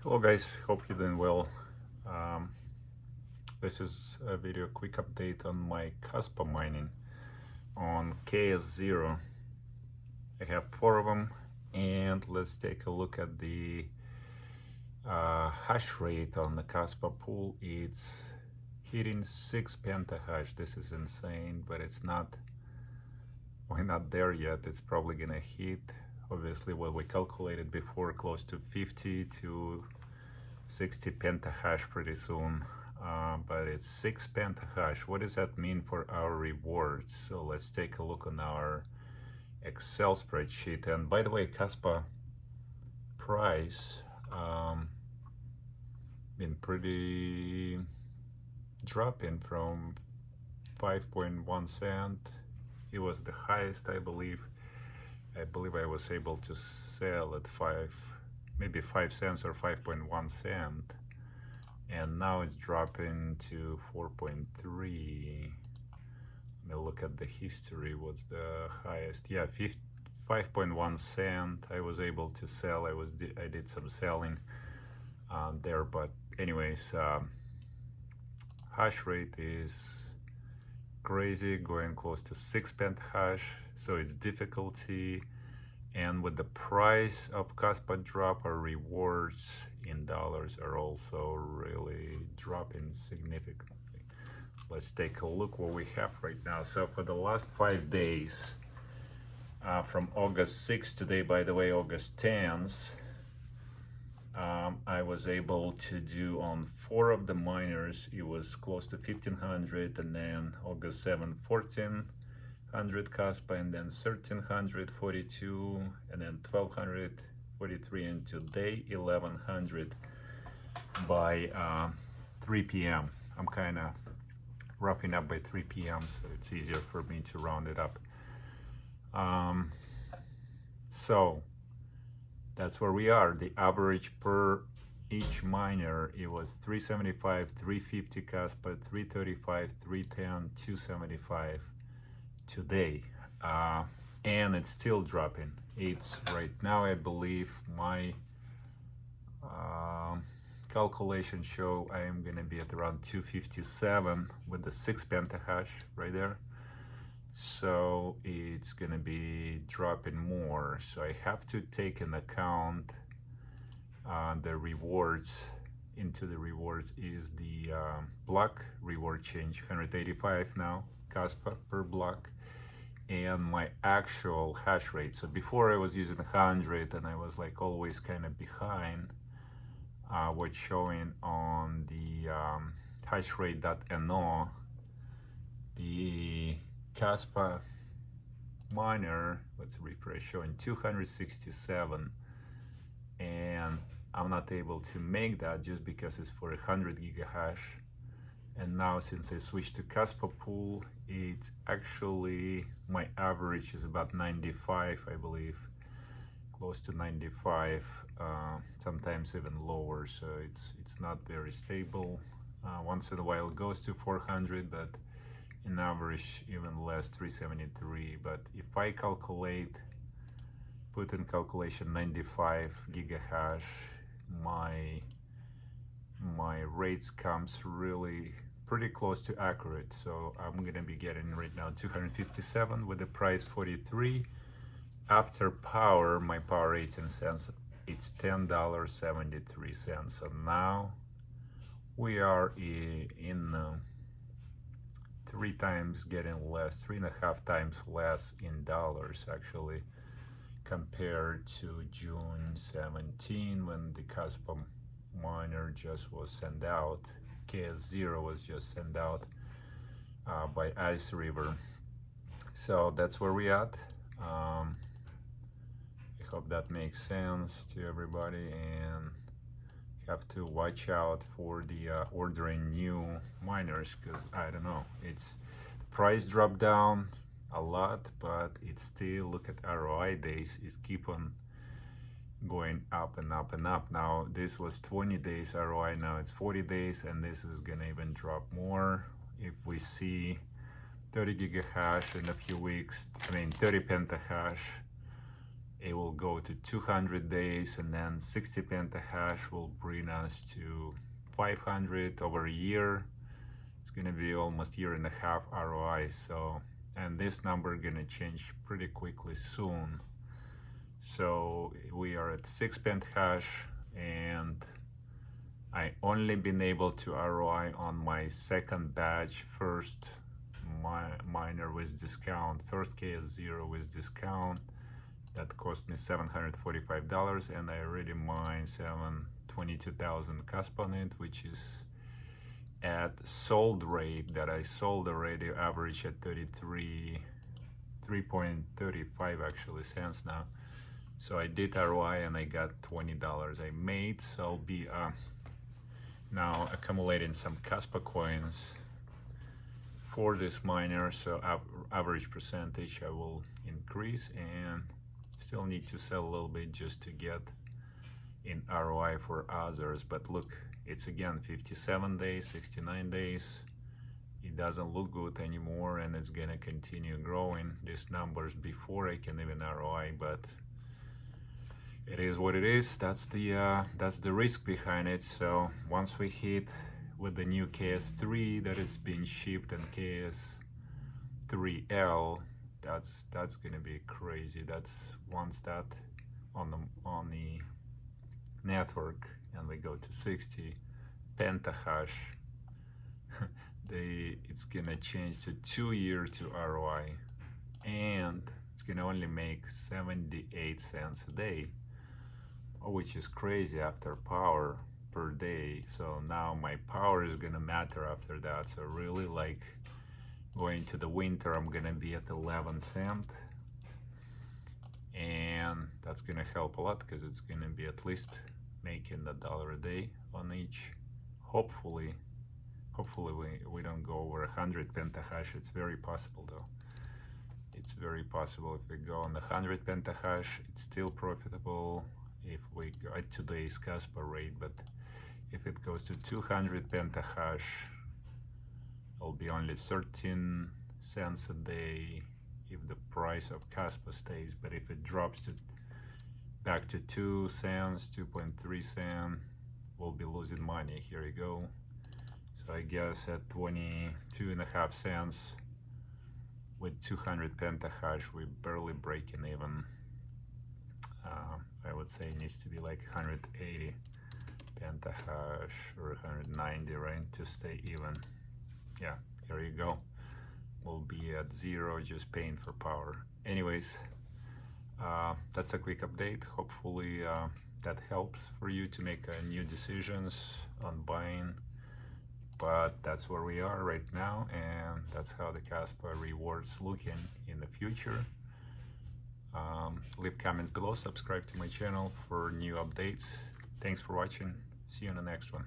Hello guys, hope you're doing well. Um, this is a video quick update on my Kaspa mining on KS0. I have 4 of them, and let's take a look at the hash rate on the Kaspa pool. It's hitting 6 pentahash. This is insane, but we're not there yet. It's probably gonna hit obviously what we calculated before, close to 50 to 60 pentahash pretty soon, but it's 6 pentahash. What does that mean for our rewards? So let's take a look on our Excel spreadsheet. And by the way, Kaspa price been pretty dropping from 5.1 cent. It was the highest, I believe I was able to sell at maybe 5 cents or 5.1 cent, and now it's dropping to 4.3. Let me look at the history. What's the highest? Yeah, 5.1 cent. I was able to sell. I did some selling there, but anyways, hash rate is crazy, going close to 6 pentahash, so it's difficulty. And with the price of Kaspa drop, our rewards in dollars are also really dropping significantly. Let's take a look what we have right now. So for the last 5 days, from August 6th today, by the way, August 10th, I was able to do on 4 of the miners, it was close to 1500, and then August 7th, 1400 Kaspa, and then 1342, and then 1243, and today 1100 by 3 p.m. I'm kind of roughing up by 3 p.m. so it's easier for me to round it up. So that's where we are. The average per each miner, it was 375, 350 Kaspa, 335, 310, 275 today, and it's still dropping. It's right now, I believe my calculation show I am gonna be at around 257 with the 6 pentahash right there. So it's gonna be dropping more, so I have to take into account the rewards. Into the rewards is the block reward change, 185 now Kaspa per block, and my actual hash rate. So before I was using 100 and I was like always kind of behind what's showing on the hash rate.no. The Kaspa miner, let's refresh, showing 267, and I'm not able to make that just because it's for 100 gigahash. And now since I switched to Kaspa pool, it's actually, my average is about 95, I believe, close to 95, sometimes even lower, so it's not very stable. Once in a while it goes to 400, but in average even less, 373. But if I calculate, put in calculation 95 gigahash, my rates comes really pretty close to accurate. So I'm gonna be getting right now 257 with the price 43. After power, my power 18 cents, it's $10.73. So now we are in 3 times getting less, 3.5 times less in dollars actually, compared to June 17 when the Kaspa miner just was sent out. KS0 was just sent out by Ice River. So that's where we at. I hope that makes sense to everybody, and have to watch out for the ordering new miners, because I don't know, it's the price dropped down a lot, but it's still, look at ROI days, it keep on going up and up and up. Now this was 20 days ROI, now it's 40 days, and this is gonna even drop more if we see 30 gigahash in a few weeks, I mean 30 pentahash it will go to 200 days, and then 60 pentahash will bring us to 500 over a year. It's gonna be almost year and a half ROI. So, and this number gonna change pretty quickly soon. So we are at 6 pentahash, and I only been able to ROI on my second batch, first miner with discount, first KS0 with discount. That cost me $745, and I already mined 22,000 Kaspa on it, which is at sold rate that I sold already, average at 3.35 actually cents now. So I did ROI and I got $20 I made. So I'll be now accumulating some Kaspa coins for this miner. So average percentage I will increase, and still need to sell a little bit just to get in ROI for others. But look, it's again 57 days, 69 days. It doesn't look good anymore, and it's gonna continue growing. These numbers before I can even ROI, but it is what it is. That's the risk behind it. So once we hit with the new KS3 that is being shipped, and KS3L, that's gonna be crazy. That's once that on the network, and we go to 60 pentahash, it's gonna change to 2 years to ROI, and it's gonna only make 78 cents a day, which is crazy after power per day. So now my power is gonna matter after that. So really, like, going to the winter, I'm gonna be at 11 cents, and that's gonna help a lot because it's gonna be at least making $1 a day on each. Hopefully we don't go over 100 pentahash. It's very possible though. It's very possible. If we go on the 100 pentahash, it's still profitable if we go at today's Kaspa rate. But if it goes to 200 pentahash, it'll be only 13 cents a day if the price of Kaspa stays. But if it drops to back to 2 cents, 2.3 cents, we'll be losing money. Here you go. So I guess at 22.5 cents with 200 pentahash, we're barely breaking even. I would say it needs to be like 180 pentahash or 190, right, to stay even. Yeah, here you go. We'll be at 0, just paying for power. Anyways, that's a quick update. Hopefully that helps for you to make new decisions on buying. But that's where we are right now, and that's how the Kaspa rewards looking in the future. Leave comments below, subscribe to my channel for new updates. Thanks for watching. See you on the next one.